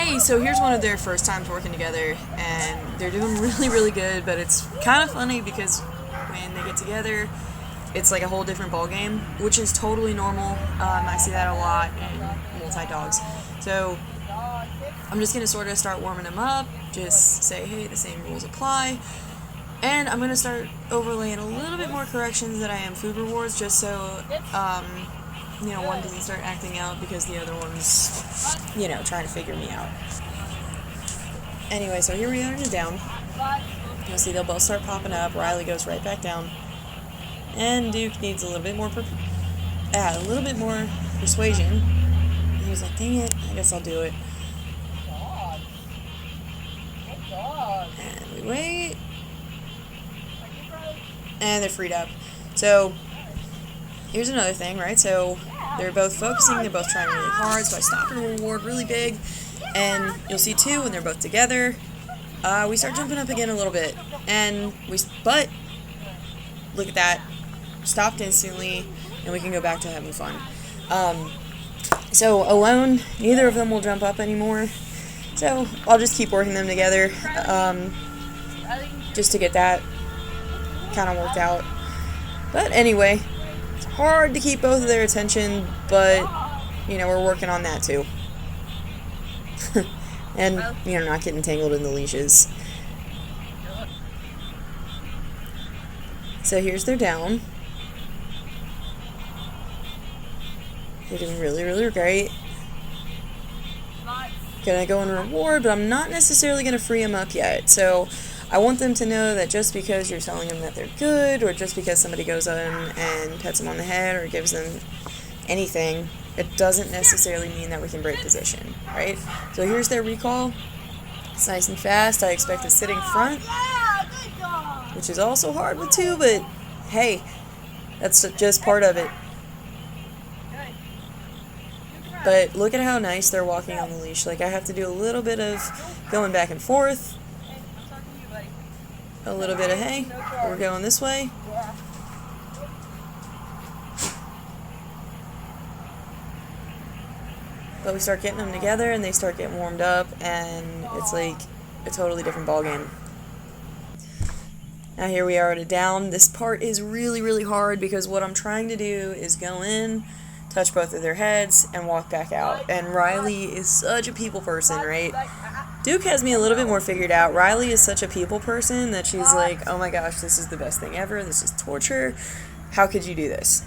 Hey, so here's one of their first times working together, and they're doing really, really good, but it's kind of funny because when they get together, it's like a whole different ball game, which is totally normal. I see that a lot in multi-dogs. So I'm just going to sort of start warming them up, just say, hey, the same rules apply, and I'm going to start overlaying a little bit more corrections than I am food rewards, just so one doesn't start acting out because the other one's, trying to figure me out. Anyway, so here we are in the down. You'll see they'll both start popping up. Riley goes right back down. And Duke needs a little bit more persuasion. And he was like, dang it, I guess I'll do it. And we wait. And they're freed up. So here's another thing, right? So they're both focusing, they're both trying really hard, so I stop and reward really big, and you'll see too when they're both together, we start jumping up again a little bit, but look at that, stopped instantly, and we can go back to having fun. So alone, neither of them will jump up anymore, so I'll just keep working them together, just to get that kind of worked out. But anyway, hard to keep both of their attention, but we're working on that too. And not getting tangled in the leashes. So here's their down. They're doing really, really great. Gonna go and reward, but I'm not necessarily gonna free them up yet. So I want them to know that just because you're telling them that they're good, or just because somebody goes on and pets them on the head or gives them anything, it doesn't necessarily mean that we can break position, right? So here's their recall. It's nice and fast. I expect a sitting front, which is also hard with two, but hey, that's just part of it. But look at how nice they're walking on the leash. Like, I have to do a little bit of going back and forth. A little bit of, hey, we're going this way. But we start getting them together and they start getting warmed up, and it's like a totally different ball game. Now here we are at a down. This part is really, really hard because what I'm trying to do is go in, touch both of their heads, and walk back out. And Riley is such a people person, right? Duke has me a little bit more figured out. Riley is such a people person that she's like, oh my gosh, this is the best thing ever. This is torture. How could you do this?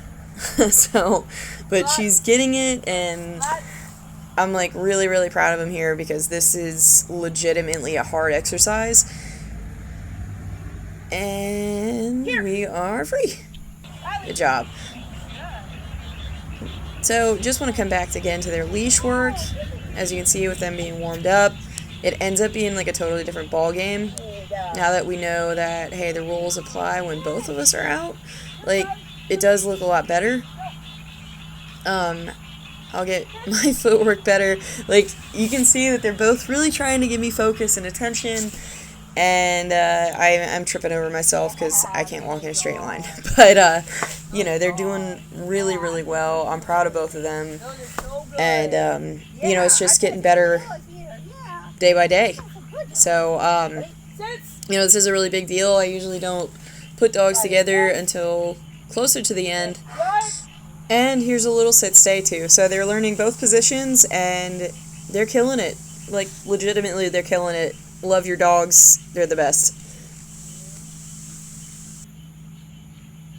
But she's getting it, and I'm like really, really proud of him here because this is legitimately a hard exercise. And we are free. Good job. So just want to come back again to their leash work. As you can see with them being warmed up, it ends up being like a totally different ball game. Now that we know that, hey, the rules apply when both of us are out, like, it does look a lot better. I'll get my footwork better. Like, you can see that they're both really trying to give me focus and attention, and I'm tripping over myself because I can't walk in a straight line. But, they're doing really, really well. I'm proud of both of them, and, it's just getting better day by day. So, this is a really big deal. I usually don't put dogs together until closer to the end. And here's a little sit-stay, too. So they're learning both positions, and they're killing it. Like, legitimately, they're killing it. Love your dogs. They're the best.